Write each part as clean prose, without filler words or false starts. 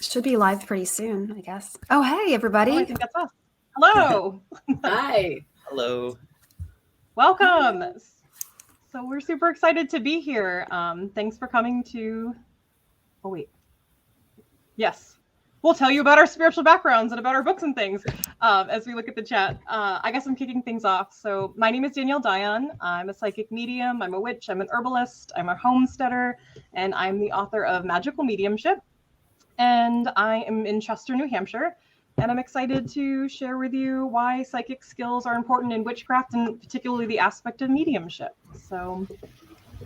Should be live pretty soon, I guess. Oh, hey, everybody. Oh, I think that's us. Hello. Hi. Hello. Welcome. So we're super excited to be here. Thanks for coming to... Oh, wait. Yes. We'll tell you about our spiritual backgrounds and about our books and things as we look at the chat. I guess I'm kicking things off. So my name is Danielle Dionne. I'm a psychic medium. I'm a witch. I'm an herbalist. I'm a homesteader. And I'm the author of Magical Mediumship. And I am in Chester, New Hampshire. And I'm excited to share with you why psychic skills are important in witchcraft and particularly the aspect of mediumship. So,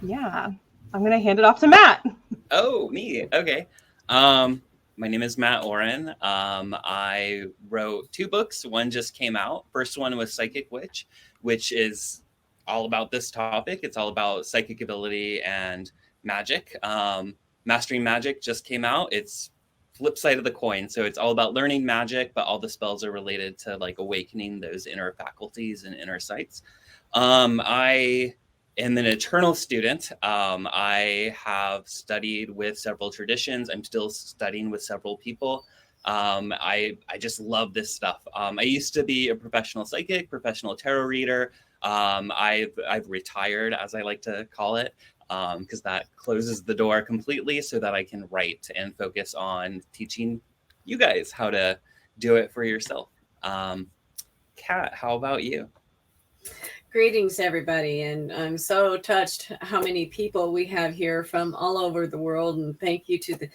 yeah, I'm going to hand it off to Matt. Oh, me. Okay. My name is Matt Oren. I wrote 2 books. One just came out. First one was Psychic Witch, which is all about this topic. It's all about psychic ability and magic. Mastering Magic just came out. It's flip side of the coin. So it's all about learning magic, but all the spells are related to like awakening those inner faculties and inner sights. I am an eternal student. I have studied with several traditions. I'm still studying with several people. I just love this stuff. I used to be a professional psychic, professional tarot reader. I've retired, as I like to call it, because that closes the door completely so that I can write and focus on teaching you guys how to do it for yourself. Kat, how about you? Greetings, everybody. And I'm so touched how many people we have here from all over the world. And thank you to the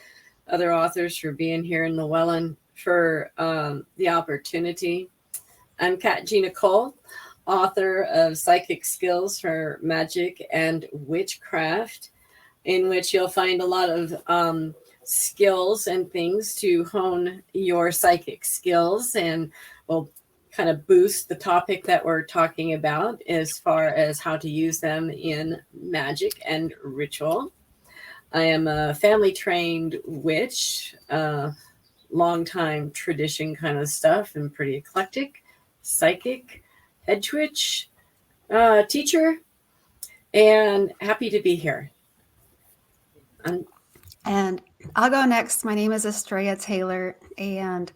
other authors for being here in Llewellyn for the opportunity. I'm Cat Gina Cole, author of Psychic Skills for Magic and Witchcraft, in which you'll find a lot of skills and things to hone your psychic skills, and we'll kind of boost the topic that we're talking about as far as how to use them in magic and ritual. I am a family trained witch, long time tradition kind of stuff, and pretty eclectic, psychic, head twitch, teacher, and happy to be here. And I'll go next. My name is Estrella Taylor, and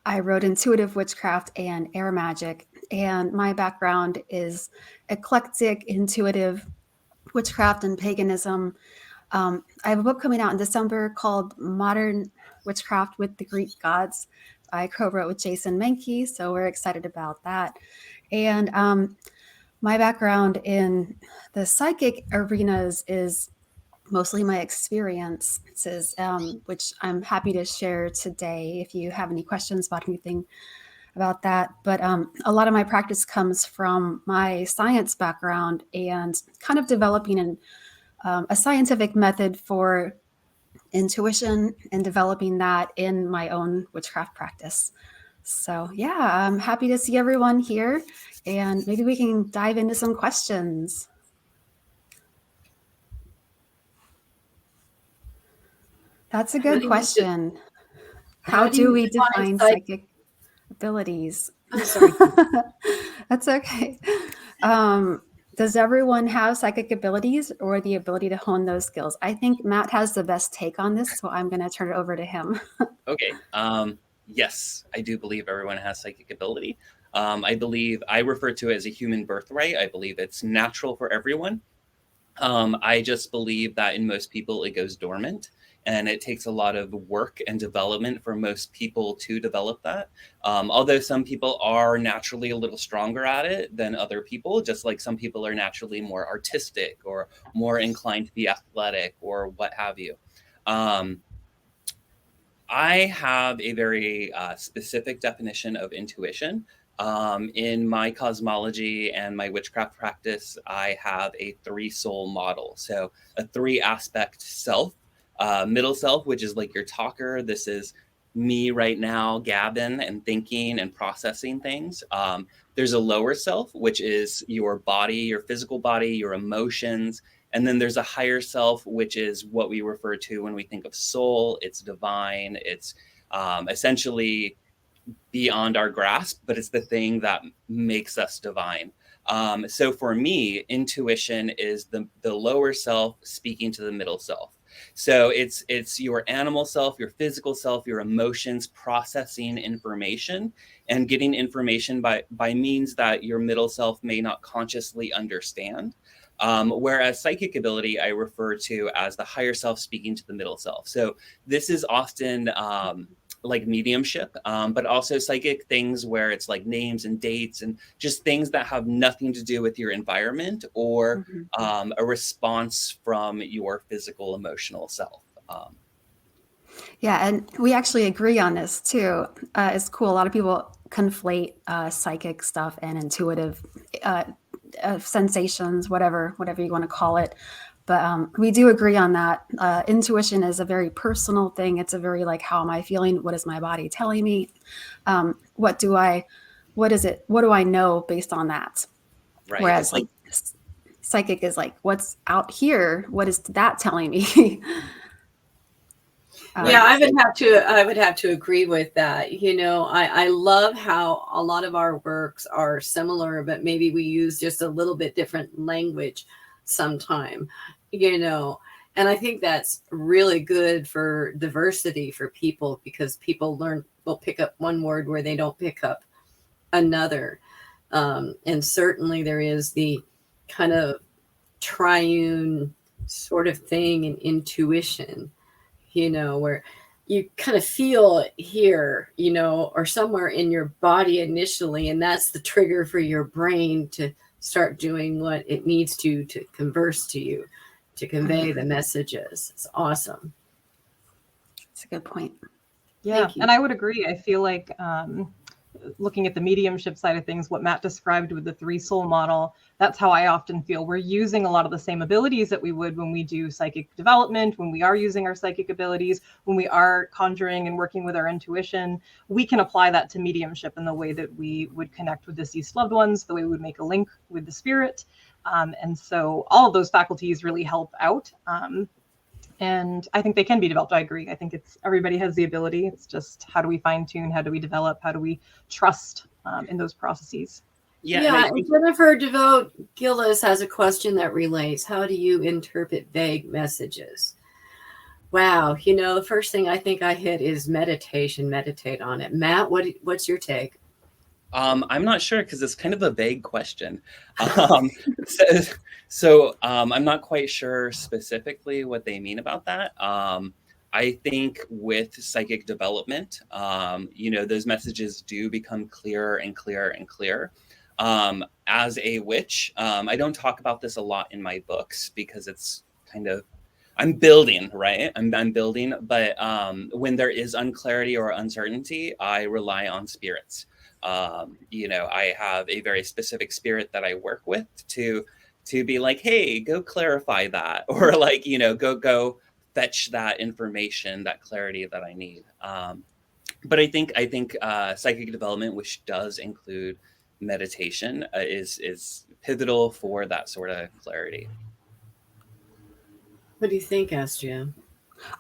I wrote Intuitive Witchcraft and Air Magic. And my background is eclectic, intuitive witchcraft and paganism. I have a book coming out in December called Modern Witchcraft with the Greek Gods. I co-wrote with Jason Menke, so we're excited about that. And my background in the psychic arenas is mostly my experiences, which I'm happy to share today if you have any questions about anything about that. But a lot of my practice comes from my science background and kind of developing a scientific method for intuition and developing that in my own witchcraft practice. So yeah, I'm happy to see everyone here, and maybe we can dive into some questions. That's a good question. How do we define psychic abilities? I'm sorry. That's okay. Does everyone have psychic abilities or the ability to hone those skills? I think Matt has the best take on this, so I'm going to turn it over to him. Okay. Yes, I do believe everyone has psychic ability. I believe I refer to it as a human birthright. I believe it's natural for everyone. I just believe that in most people it goes dormant, and it takes a lot of work and development for most people to develop that. Although some people are naturally a little stronger at it than other people, just like some people are naturally more artistic or more inclined to be athletic or what have you. I have a very specific definition of intuition. In my cosmology and my witchcraft practice, I have a 3-soul model. So a 3-aspect self, middle self, which is like your talker. This is me right now, gabbing and thinking and processing things. There's a lower self, which is your body, your physical body, your emotions. And then there's a higher self, which is what we refer to when we think of soul. It's divine. It's essentially beyond our grasp, but it's the thing that makes us divine. So for me, intuition is the lower self speaking to the middle self. So it's your animal self, your physical self, your emotions processing information and getting information by means that your middle self may not consciously understand. Whereas psychic ability, I refer to as the higher self speaking to the middle self. So this is often like mediumship, but also psychic things where it's like names and dates and just things that have nothing to do with your environment or a response from your physical, emotional self. Yeah, and we actually agree on this too. It's cool. A lot of people conflate psychic stuff and intuitive sensations, whatever you want to call it. But we do agree on that. Intuition is a very personal thing. It's a very like, how am I feeling? What is my body telling me? What do I know based on that? Right. Whereas like psychic is like, what's out here? What is that telling me? Yeah, I would have to agree with that. You know, I love how a lot of our works are similar, but maybe we use just a little bit different language sometime, you know. And I think that's really good for diversity for people, because people will pick up one word where they don't pick up another. And certainly there is the kind of triune sort of thing in intuition, you know, where you kind of feel here, you know, or somewhere in your body initially, and that's the trigger for your brain to start doing what it needs to converse to you, to convey the messages. It's awesome. That's a good point. Yeah, and I would agree. I feel like looking at the mediumship side of things, what Matt described with the 3 soul model, that's how I often feel we're using a lot of the same abilities that we would when we do psychic development, when we are using our psychic abilities, when we are conjuring and working with our intuition. We can apply that to mediumship in the way that we would connect with deceased loved ones, the way we would make a link with the spirit. And so all of those faculties really help out. And I think they can be developed. I agree. I think everybody has the ability. It's just, how do we fine tune? How do we develop? How do we trust in those processes? Yeah. Jennifer DeVoe Gillis has a question that relates. How do you interpret vague messages? Wow. You know, the first thing I think I hit is meditation. Meditate on it. Matt, what's your take? I'm not sure, because it's kind of a vague question. So I'm not quite sure specifically what they mean about that. I think with psychic development, you know, those messages do become clearer and clearer and clearer. As a witch, I don't talk about this a lot in my books because it's kind of, I'm building, right? I'm building, but when there is unclarity or uncertainty, I rely on spirits. You know, I have a very specific spirit that I work with to be like, hey, go clarify that, or like, you know, go fetch that information, that clarity that I need. But I think psychic development, which does include meditation, is pivotal for that sort of clarity. What do you think, Astria?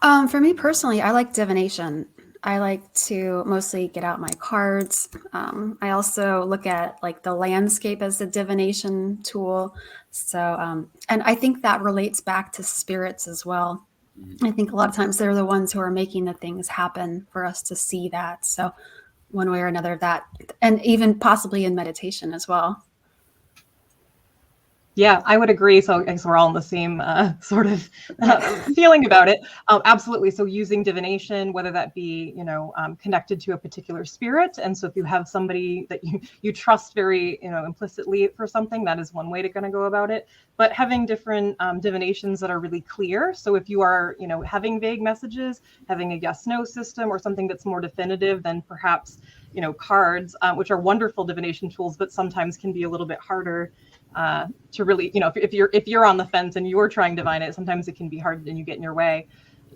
For me personally, I like divination. I like to mostly get out my cards. I also look at like the landscape as a divination tool. So, and I think that relates back to spirits as well. I think a lot of times they're the ones who are making the things happen for us to see that. So one way or another, that, and even possibly in meditation as well. Yeah, I would agree. So I guess we're all in the same sort of feeling about it. Absolutely. So using divination, whether that be, you know, connected to a particular spirit. And so if you have somebody that you trust very, you know, implicitly for something, that is one way to kind of go about it. But having different divinations that are really clear. So if you are, you know, having vague messages, having a yes/no system or something that's more definitive, then perhaps, you know, cards, which are wonderful divination tools, but sometimes can be a little bit harder to really, you know, if you're on the fence and you're trying to divine it, sometimes it can be hard and you get in your way.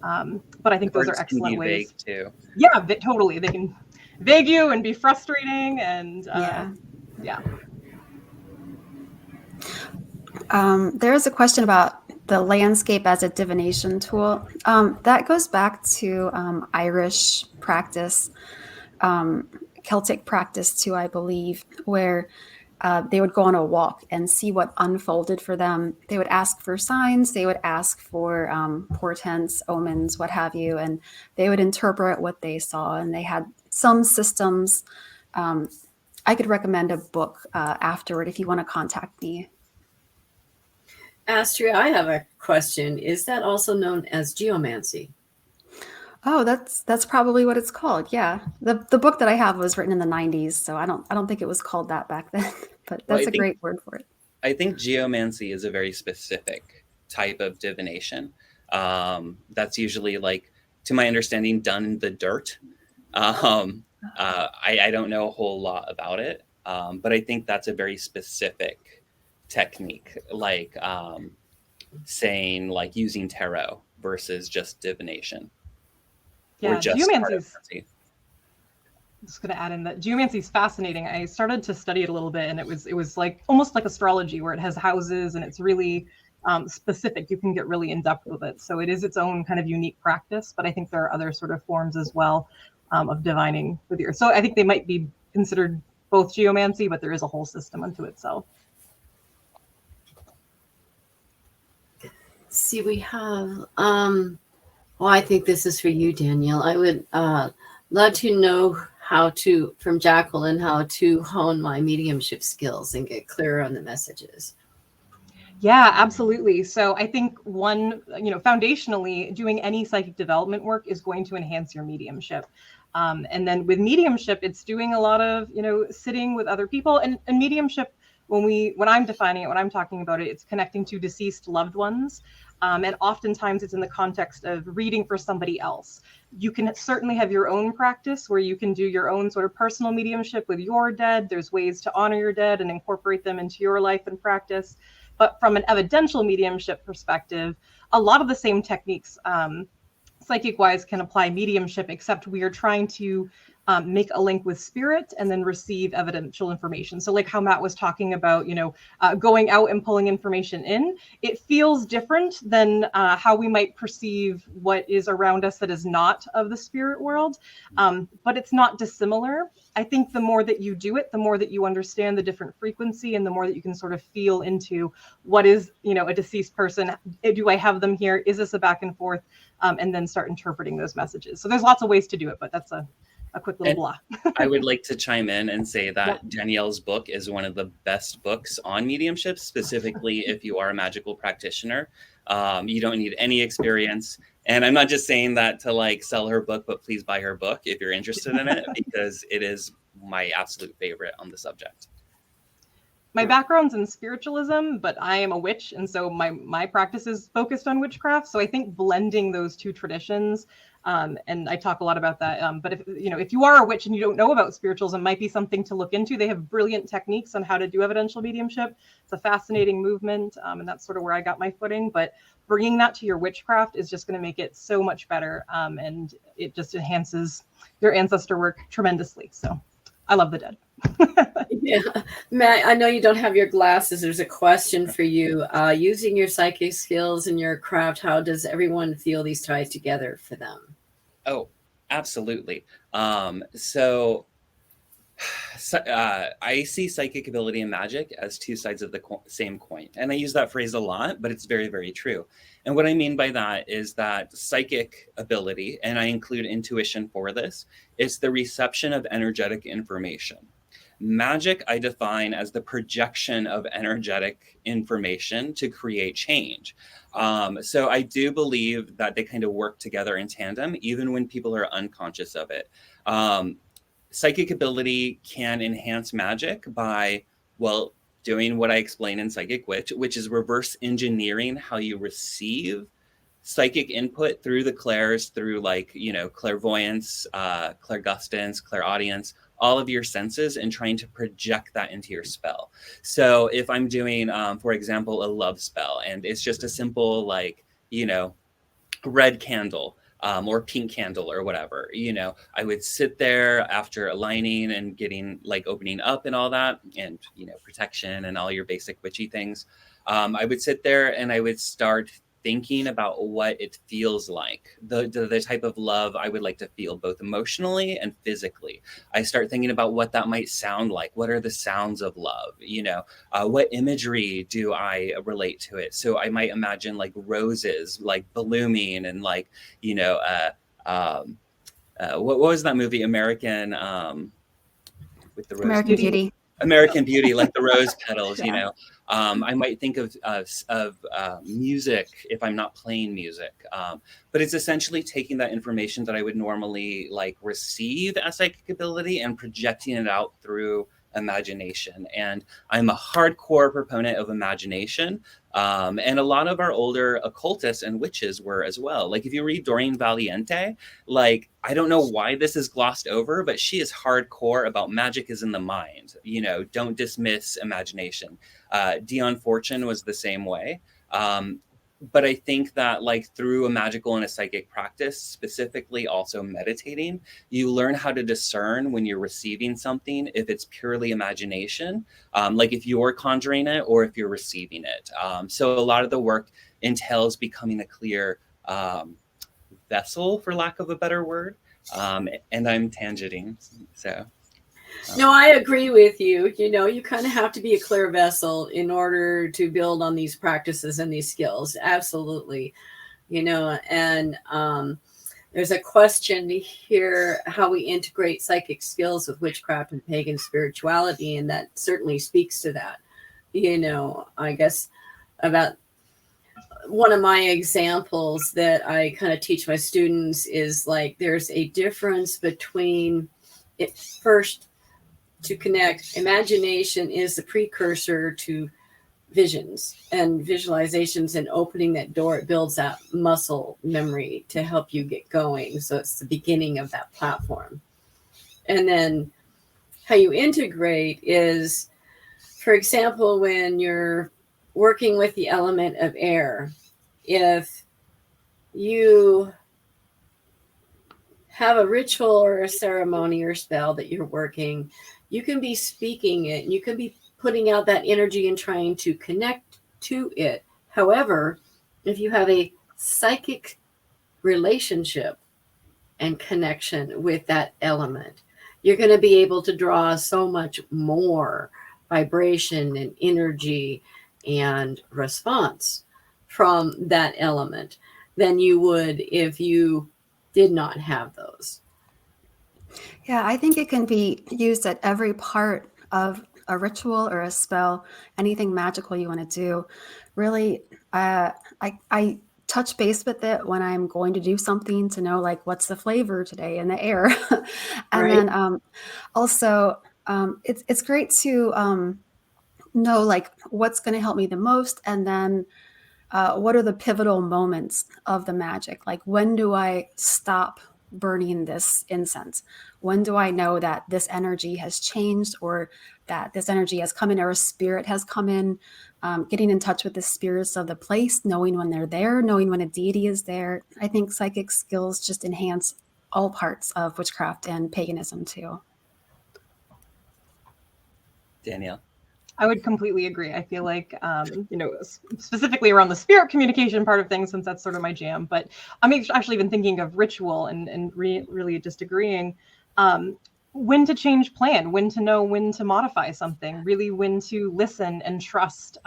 But I think those are excellent ways. Vague too. Yeah, totally. They can vague you and be frustrating, and yeah. There's a question about the landscape as a divination tool. That goes back to Irish practice, Celtic practice too, I believe, where they would go on a walk and see what unfolded for them. They would ask for signs, they would ask for portents, omens, what have you, and they would interpret what they saw. And they had some systems. I could recommend a book afterward if you want to contact me. Astria, I have a question. Is that also known as geomancy? Oh, that's probably what it's called. Yeah, the book that I have was written in the '90s, so I don't think it was called that back then. But that's a great word for it. I think geomancy is a very specific type of divination. That's usually, like, to my understanding, done in the dirt. I don't know a whole lot about it, but I think that's a very specific technique, like saying, like, using tarot versus just divination. Yeah, or just geomancy's. I'm just going to add in that geomancy is fascinating. I started to study it a little bit, and it was like almost like astrology, where it has houses and it's really specific. You can get really in depth with it. So it is its own kind of unique practice, but I think there are other sort of forms as well of divining with the earth. So I think they might be considered both geomancy, but there is a whole system unto itself. See, we have, well, I think this is for you, Danielle. I would love to know from Jacqueline, how to hone my mediumship skills and get clearer on the messages. Yeah, absolutely. So I think foundationally, doing any psychic development work is going to enhance your mediumship. And then with mediumship, it's doing a lot of, sitting with other people, and mediumship, when I'm defining it, when I'm talking about it, it's connecting to deceased loved ones. And oftentimes it's in the context of reading for somebody else. You can certainly have your own practice where you can do your own sort of personal mediumship with your dead. There's ways to honor your dead and incorporate them into your life and practice. But from an evidential mediumship perspective, a lot of the same techniques psychic-wise can apply mediumship, except we are trying to make a link with spirit and then receive evidential information. So like how Matt was talking about, going out and pulling information in, it feels different than how we might perceive what is around us that is not of the spirit world, but it's not dissimilar. I think the more that you do it, the more that you understand the different frequency, and the more that you can sort of feel into what is, a deceased person. Do I have them here? Is this a back and forth? And then start interpreting those messages. So there's lots of ways to do it, but that's a quick little blah. I would like to chime in and say that Danielle's book is one of the best books on mediumship, specifically if you are a magical practitioner. You don't need any experience. And I'm not just saying that to like sell her book, but please buy her book if you're interested in it, because it is my absolute favorite on the subject. My background's in spiritualism, but I am a witch, and so my practice is focused on witchcraft. So I think blending those two traditions, and I talk a lot about that. But if you are a witch and you don't know about spiritualism, might be something to look into. They have brilliant techniques on how to do evidential mediumship. It's a fascinating movement, and that's sort of where I got my footing. But bringing that to your witchcraft is just going to make it so much better, and it just enhances your ancestor work tremendously. So I love the dead. Yeah, Matt, I know you don't have your glasses. There's a question for you. Using your psychic skills and your craft, how does everyone feel these ties together for them? Oh, absolutely. I see psychic ability and magic as two sides of the same coin. And I use that phrase a lot, but it's very, very true. And what I mean by that is that psychic ability, and I include intuition for this, is the reception of energetic information. Magic, I define as the projection of energetic information to create change. So I do believe that they kind of work together in tandem, even when people are unconscious of it. Psychic ability can enhance magic by, doing what I explain in Psychic Witch, which is reverse engineering how you receive psychic input through the clairs, through clairvoyance, clairgustance, clairaudience, all of your senses, and trying to project that into your spell. So if I'm doing, for example, a love spell, and it's just a simple, red candle, or pink candle or whatever, I would sit there after aligning and getting opening up and all that, and, protection and all your basic witchy things. I would sit there and I would start thinking about what it feels like, the type of love I would like to feel, both emotionally and physically. I start thinking about what that might sound like. What are the sounds of love? What imagery do I relate to it? So I might imagine like roses, like blooming, and like, what was that movie, American, with the rose? American Beauty. American Beauty, like the rose petals, Yeah. I might think of music if I'm not playing music. But it's essentially taking that information that I would normally like receive as psychic ability and projecting it out through imagination. And I'm a hardcore proponent of imagination. And a lot of our older occultists and witches were as well. Like if you read Doreen Valiente, like, I don't know why this is glossed over, but she is hardcore about magic is in the mind. Don't dismiss imagination. Dionne Fortune was the same way. But I think that like through a magical and a psychic practice, specifically also meditating, you learn how to discern when you're receiving something, if it's purely imagination, like if you're conjuring it or if you're receiving it. So a lot of the work entails becoming a clear vessel, for lack of a better word. And I'm tangenting, so. No, I agree with you. You kind of have to be a clear vessel in order to build on these practices and these skills. Absolutely. And there's a question here, how we integrate psychic skills with witchcraft and pagan spirituality. And that certainly speaks to that. I guess about one of my examples that I kind of teach my students is like, there's a difference between it first. To connect, imagination is the precursor to visions and visualizations, and opening that door, it builds that muscle memory to help you get going. So it's the beginning of that platform. And then how you integrate is, for example, when you're working with the element of air, if you have a ritual or a ceremony or spell that you're working, you can be speaking it, and you can be putting out that energy and trying to connect to it. However, if you have a psychic relationship and connection with that element, you're going to be able to draw so much more vibration and energy and response from that element than you would if you did not have those. Yeah, I think it can be used at every part of a ritual or a spell, anything magical you want to do. Really, I touch base with it when I'm going to do something to know like what's the flavor today in the air. And Right. then also it's great to know like what's going to help me the most, and then what are the pivotal moments of the magic? Like, when do I stop burning this incense? When do I know that this energy has changed, or that this energy has come in, or a spirit has come in? Getting in touch with the spirits of the place, knowing when they're there, knowing when a deity is there. I think psychic skills just enhance all parts of witchcraft and paganism too. Danielle? I would completely agree. I feel like, specifically around the spirit communication part of things, since that's sort of my jam, but I'm actually even thinking of ritual and really just agreeing when to change plan, when to know when to modify something, really when to listen and trust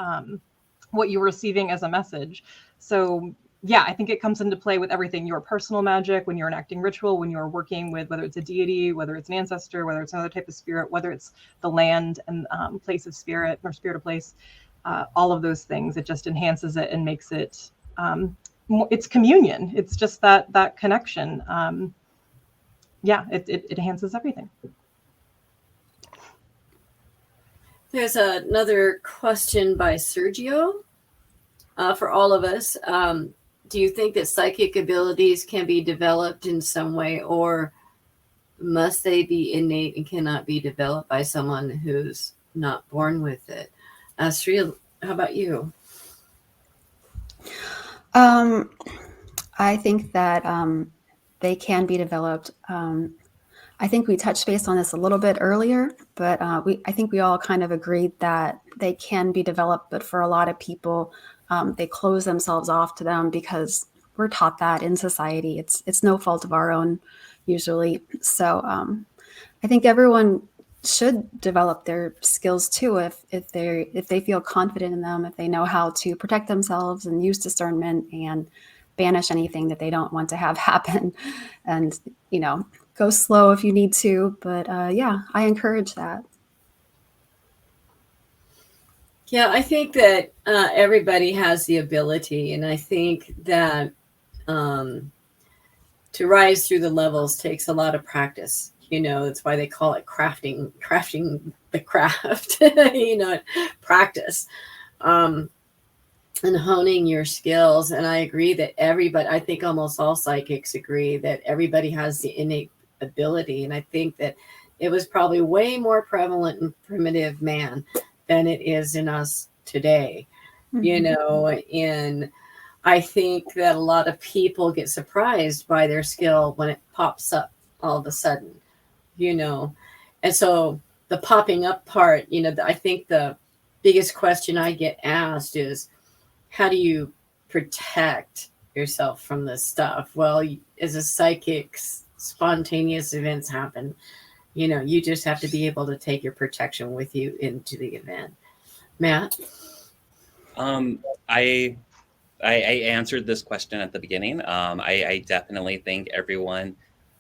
what you're receiving as a message. So yeah, I think it comes into play with everything, your personal magic, when you're enacting ritual, when you're working with, whether it's a deity, whether it's an ancestor, whether it's another type of spirit, whether it's the land and place of spirit or spirit of place, all of those things, it just enhances it and makes it, it's communion. It's just that connection. It enhances everything. There's another question by Sergio for all of us. Do you think that psychic abilities can be developed in some way, or must they be innate and cannot be developed by someone who's not born with it? Astrid, how about you? I think that they can be developed. I think we touched base on this a little bit earlier, but I think we all kind of agreed that they can be developed. But for a lot of people, they close themselves off to them because we're taught that in society. It's no fault of our own usually. So I think everyone should develop their skills too if they feel confident in them, if they know how to protect themselves and use discernment and banish anything that they don't want to have happen. And go slow if you need to, but yeah, I encourage that. Yeah, I think that everybody has the ability, and I think that to rise through the levels takes a lot of practice. That's why they call it crafting the craft, practice, and honing your skills. And I agree that I think almost all psychics agree that everybody has the innate ability. And I think that it was probably way more prevalent in primitive man than it is in us today, and I think that a lot of people get surprised by their skill when it pops up all of a sudden, and so the popping up part, I think the biggest question I get asked is, how do you protect yourself from this stuff? Well, as a psychic, spontaneous events happen. You just have to be able to take your protection with you into the event. Matt? I answered this question at the beginning. I definitely think everyone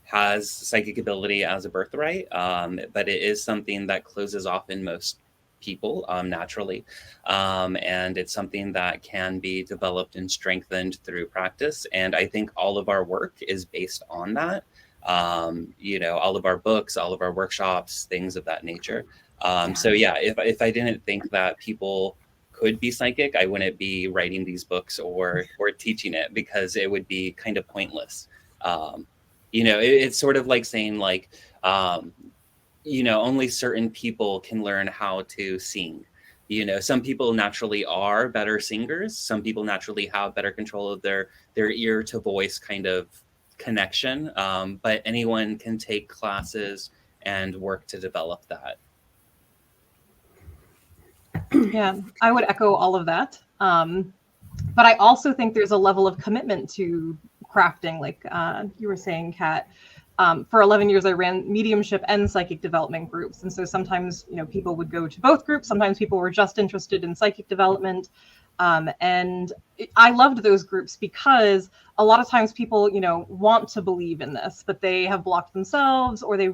has psychic ability as a birthright, but it is something that closes off in most people naturally. And it's something that can be developed and strengthened through practice. And I think all of our work is based on that. All of our books, all of our workshops, things of that nature. So yeah, if I didn't think that people could be psychic, I wouldn't be writing these books or teaching it, because it would be kind of pointless. It's sort of like saying only certain people can learn how to sing. Some people naturally are better singers. Some people naturally have better control of their ear to voice kind of connection. But anyone can take classes and work to develop that. Yeah, I would echo all of that. But I also think there's a level of commitment to crafting, like you were saying, Kat. For 11 years, I ran mediumship and psychic development groups. And so sometimes, people would go to both groups. Sometimes people were just interested in psychic development. And I loved those groups because a lot of times people, want to believe in this, but they have blocked themselves, or they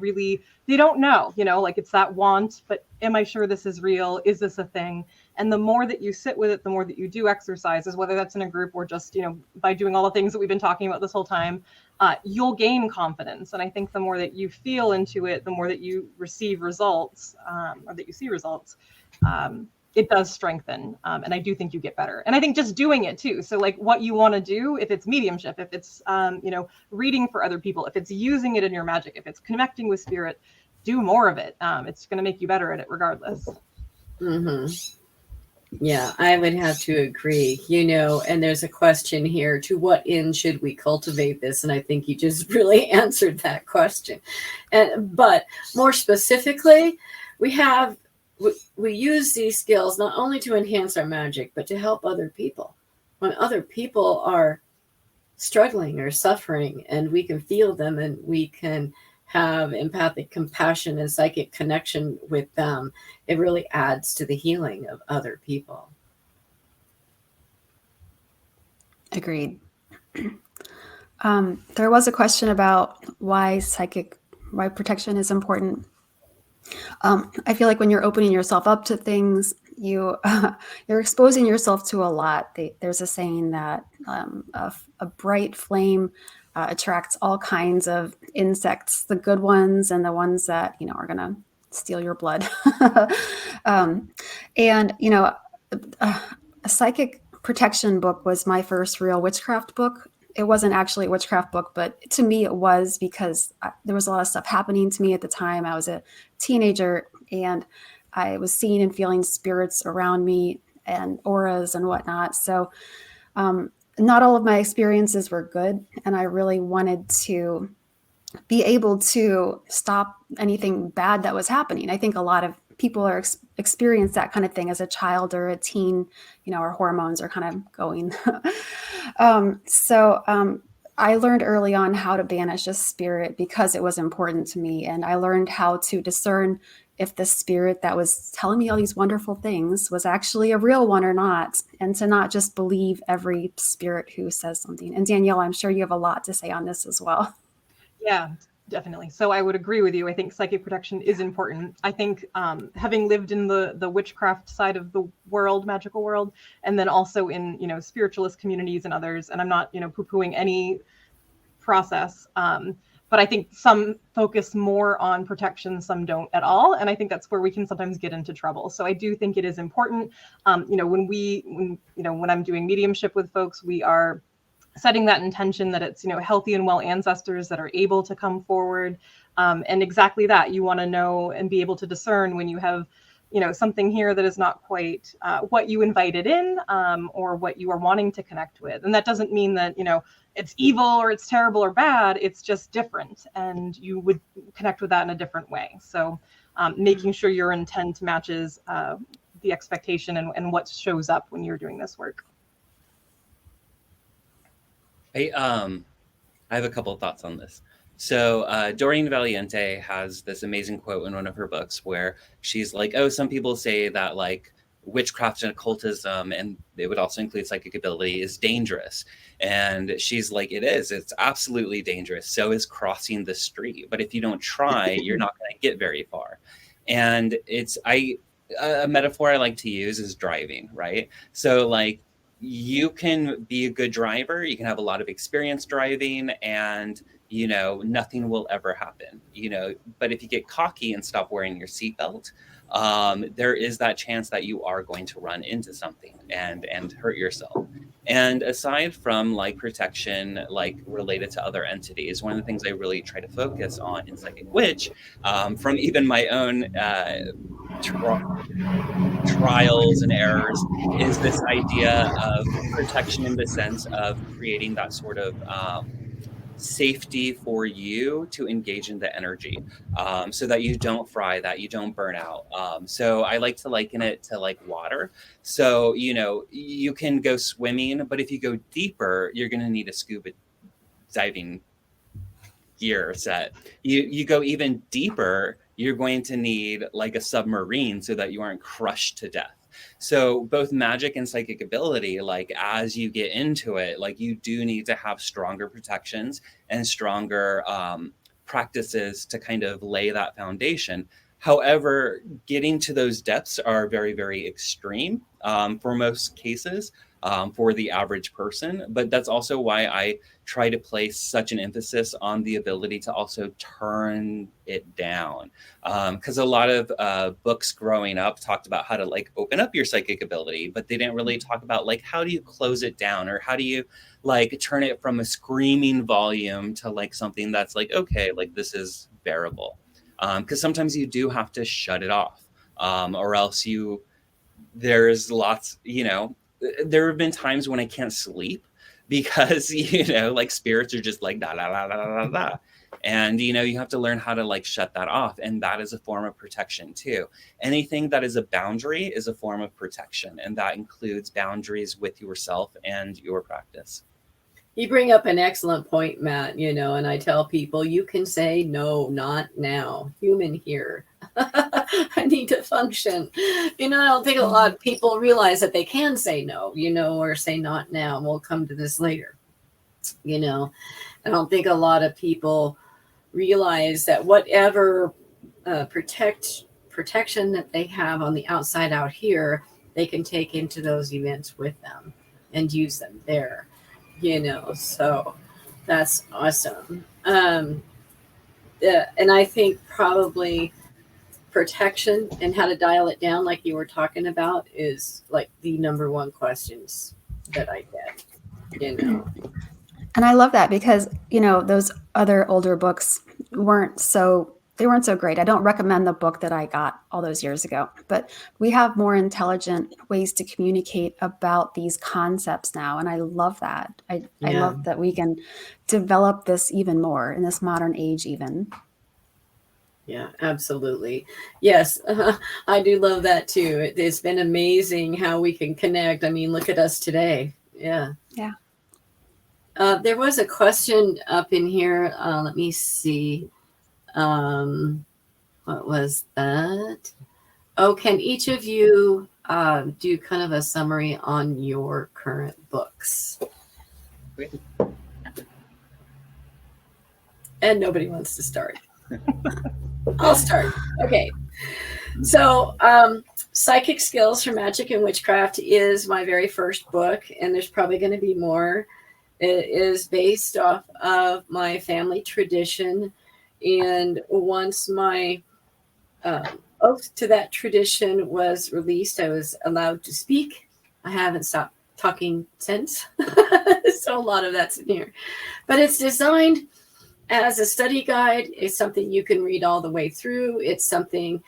don't know, it's that want, but am I sure this is real? Is this a thing? And the more that you sit with it, the more that you do exercises, whether that's in a group or just, by doing all the things that we've been talking about this whole time, you'll gain confidence. And I think the more that you feel into it, the more that you receive results, or that you see results, it does strengthen. And I do think you get better. And I think just doing it too. So like what you want to do, if it's mediumship, if it's, reading for other people, if it's using it in your magic, if it's connecting with spirit, do more of it. It's going to make you better at it regardless. Mm-hmm. Yeah, I would have to agree, and there's a question here, to what end should we cultivate this? And I think you just really answered that question. But more specifically, we use these skills not only to enhance our magic, but to help other people. When other people are struggling or suffering, and we can feel them, and we can have empathic compassion and psychic connection with them, it really adds to the healing of other people. Agreed. There was a question about why protection is important. I feel like when you're opening yourself up to things, you're exposing yourself to a lot. There's a saying that a bright flame attracts all kinds of insects, the good ones and the ones that are going to steal your blood. And a psychic protection book was my first real witchcraft book. It wasn't actually a witchcraft book, but to me it was, because there was a lot of stuff happening to me at the time. I was a teenager, and I was seeing and feeling spirits around me and auras and whatnot. So not all of my experiences were good, and I really wanted to be able to stop anything bad that was happening. I think a lot of people are experience that kind of thing as a child or a teen, our hormones are kind of going. I learned early on how to banish a spirit because it was important to me. And I learned how to discern if the spirit that was telling me all these wonderful things was actually a real one or not, and to not just believe every spirit who says something. And Danielle, I'm sure you have a lot to say on this as well. Yeah, definitely. So I would agree with you. I think psychic protection is important. I think having lived in the witchcraft side of the world, magical world, and then also in, spiritualist communities and others, and I'm not, poo-pooing any process, but I think some focus more on protection, some don't at all. And I think that's where we can sometimes get into trouble. So I do think it is important. When I'm doing mediumship with folks, we are setting that intention that it's, healthy and well ancestors that are able to come forward. And exactly that, you want to know and be able to discern when you have, something here that is not quite what you invited in, or what you are wanting to connect with. And that doesn't mean that, it's evil or it's terrible or bad. It's just different. And you would connect with that in a different way. So making sure your intent matches the expectation and what shows up when you're doing this work. I have a couple of thoughts on this. So Doreen Valiente has this amazing quote in one of her books where she's like, oh, some people say that like witchcraft and occultism, and it would also include psychic ability, is dangerous. And she's like, it's absolutely dangerous. So is crossing the street. But if you don't try, you're not going to get very far. And a metaphor I like to use is driving, right? So like, you can be a good driver, you can have a lot of experience driving, and nothing will ever happen, but if you get cocky and stop wearing your seatbelt, there is that chance that you are going to run into something and hurt yourself. And aside from like protection, like related to other entities, one of the things I really try to focus on in Psychic Witch, from even my own trials and errors, is this idea of protection in the sense of creating that sort of safety for you to engage in the energy, so that you don't fry, that you don't burn out. So I like to liken it to like water. So, you can go swimming, but if you go deeper, you're going to need a scuba diving gear set. You go even deeper, you're going to need like a submarine so that you aren't crushed to death. So both magic and psychic ability, like as you get into it, like you do need to have stronger protections and stronger practices to kind of lay that foundation. However, getting to those depths are very, very extreme for most cases, for the average person. But that's also why I try to place such an emphasis on the ability to also turn it down. Because a lot of books growing up talked about how to like open up your psychic ability, but they didn't really talk about like, how do you close it down, or how do you like turn it from a screaming volume to like something that's like, okay, like this is bearable. Because sometimes you do have to shut it off, or else there's lots, there have been times when I can't sleep because, like spirits are just like, da, da, da, da, da, da. And, you have to learn how to like shut that off. And that is a form of protection too. Anything that is a boundary is a form of protection. And that includes boundaries with yourself and your practice. You bring up an excellent point, Matt, and I tell people, you can say, no, not now. Human here. I need to function. I don't think a lot of people realize that they can say no, or say not now. And we'll come to this later. I don't think a lot of people realize that whatever protection that they have on the outside out here, they can take into those events with them and use them there. So that's awesome. And I think probably protection and how to dial it down, like you were talking about, is like the number one questions that I get, And I love that because, those other older books weren't so great. I don't recommend the book that I got all those years ago, but we have more intelligent ways to communicate about these concepts now. And I love that. I love that we can develop this even more in this modern age even. Yeah, absolutely. Yes, I do love that too. It's been amazing how we can connect. I mean, look at us today. Yeah. Yeah. There was a question up in here. Let me see. What was that? Oh, can each of you do kind of a summary on your current books? Okay. And nobody wants to start. I'll start. Okay. So, Psychic Skills for Magic and Witchcraft is my very first book, and there's probably going to be more. It is based off of my family tradition. And once my oath to that tradition was released, I was allowed to speak. I haven't stopped talking since. So a lot of that's in here. But it's designed as a study guide. It's something you can read all the way through. It's something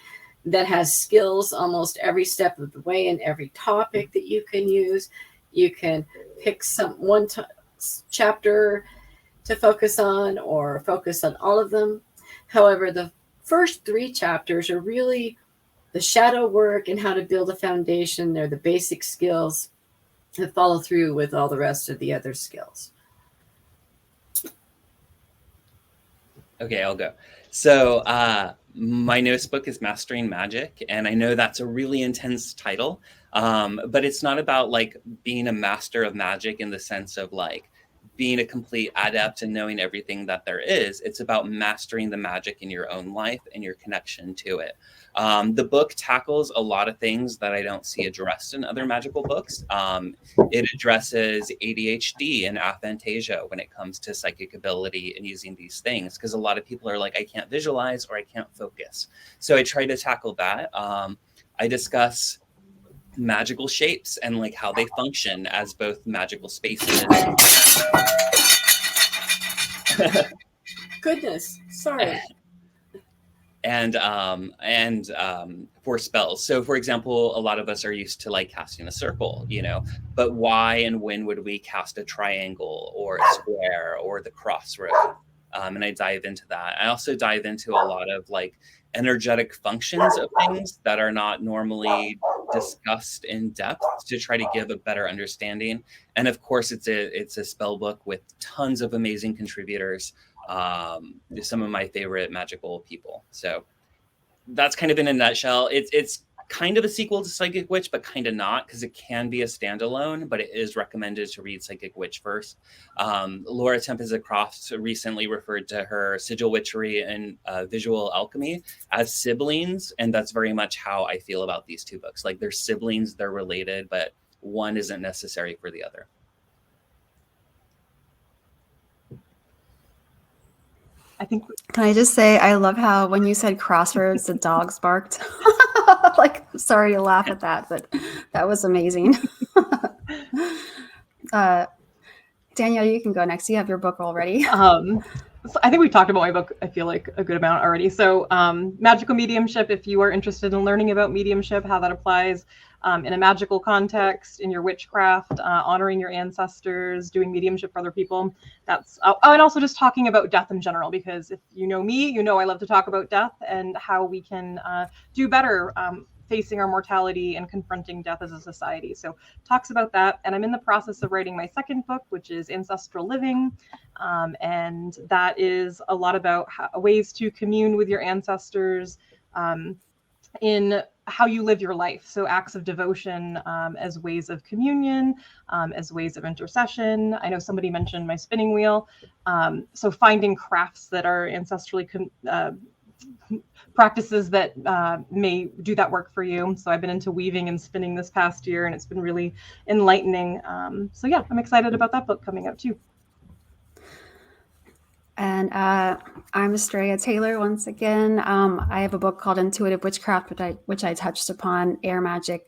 that has skills almost every step of the way in every topic that you can use. You can pick one chapter to focus on or focus on all of them. However, the first 3 chapters are really the shadow work and how to build a foundation. They're the basic skills that follow through with all the rest of the other skills. Okay, I'll go. So my newest book is Mastering Magic, and I know that's a really intense title, but it's not about like being a master of magic in the sense of like being a complete adept and knowing everything that there is. It's about mastering the magic in your own life and your connection to it. The book tackles a lot of things that I don't see addressed in other magical books. It addresses ADHD and aphantasia when it comes to psychic ability and using these things, because a lot of people are like, I can't visualize or I can't focus. So I try to tackle that. I discuss magical shapes and like how they function as both magical spaces. Goodness, sorry. And for spells. So for example, a lot of us are used to like casting a circle, you know, but why and when would we cast a triangle or a square or the crossroad? And I dive into that. I also dive into a lot of like energetic functions of things that are not normally discussed in depth to try to give a better understanding. And of course, it's a spell book with tons of amazing contributors. Some of my favorite magical people. So that's kind of in a nutshell. It's kind of a sequel to Psychic Witch, but kind of not, because it can be a standalone, but it is recommended to read Psychic Witch first. Laura Tempest-Croft recently referred to her Sigil Witchery and Visual Alchemy as siblings, and that's very much how I feel about these 2 books. Like they're siblings, they're related, but one isn't necessary for the other. I think. Can I just say, I love how when you said crossroads, the dogs barked. Like, sorry to laugh at that, but that was amazing. Danielle, you can go next. You have your book already. So I think we've talked about my book, I feel like, a good amount already. So magical mediumship, if you are interested in learning about mediumship, how that applies in a magical context, in your witchcraft, honoring your ancestors, doing mediumship for other people. That's and also just talking about death in general, because if you know me, you know I love to talk about death and how we can do better facing our mortality and confronting death as a society. So talks about that. And I'm in the process of writing my second book, which is Ancestral Living. And that is a lot about ways to commune with your ancestors in how you live your life. So acts of devotion as ways of communion, as ways of intercession. I know somebody mentioned my spinning wheel. So finding crafts that are ancestrally practices that may do that work for you. So I've been into weaving and spinning this past year, and it's been really enlightening. So yeah, I'm excited about that book coming out too. And I'm Estrella Taylor once again. I have a book called Intuitive Witchcraft, which I touched upon, air magic.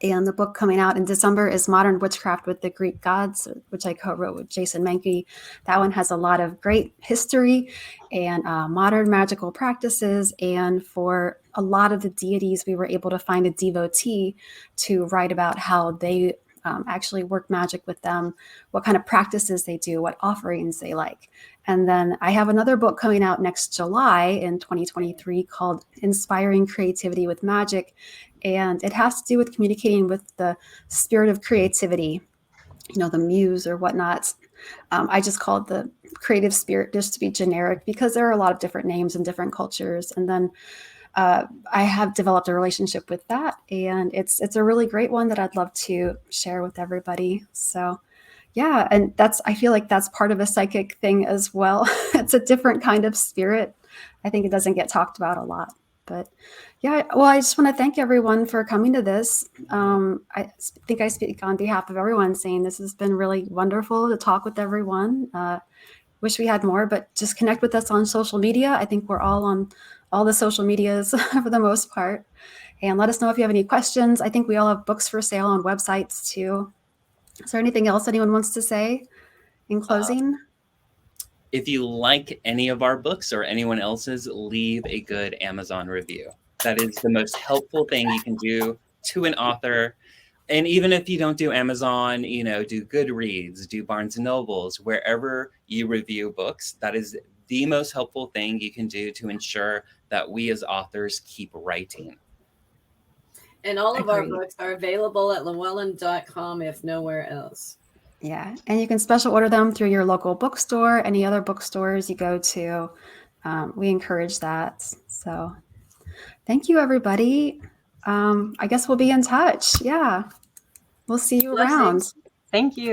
And the book coming out in December is Modern Witchcraft with the Greek Gods, which I co-wrote with Jason Menke. That one has a lot of great history and modern magical practices. And for a lot of the deities, we were able to find a devotee to write about how they actually work magic with them, what kind of practices they do, what offerings they like. And then I have another book coming out next July in 2023 called Inspiring Creativity with Magic. And it has to do with communicating with the spirit of creativity, the muse or whatnot. I just call it the creative spirit just to be generic, because there are a lot of different names in different cultures. And then I have developed a relationship with that, and it's a really great one that I'd love to share with everybody. So yeah, and I feel like that's part of a psychic thing as well. It's a different kind of spirit. I think it doesn't get talked about a lot. But yeah, well, I just want to thank everyone for coming to this. I think I speak on behalf of everyone saying this has been really wonderful to talk with everyone. Wish we had more, but just connect with us on social media. I think we're all on all the social medias for the most part. And let us know if you have any questions. I think we all have books for sale on websites too. Is there anything else anyone wants to say in closing? If you like any of our books or anyone else's, leave a good Amazon review. That is the most helpful thing you can do to an author. And even if you don't do Amazon, do Goodreads, do Barnes & Nobles, wherever you review books, that is the most helpful thing you can do to ensure that we as authors keep writing. And all of our books are available at Llewellyn.com, if nowhere else. Yeah, and you can special order them through your local bookstore, any other bookstores you go to. We encourage that. So thank you, everybody. I guess we'll be in touch. Yeah, we'll see you around. Thank you.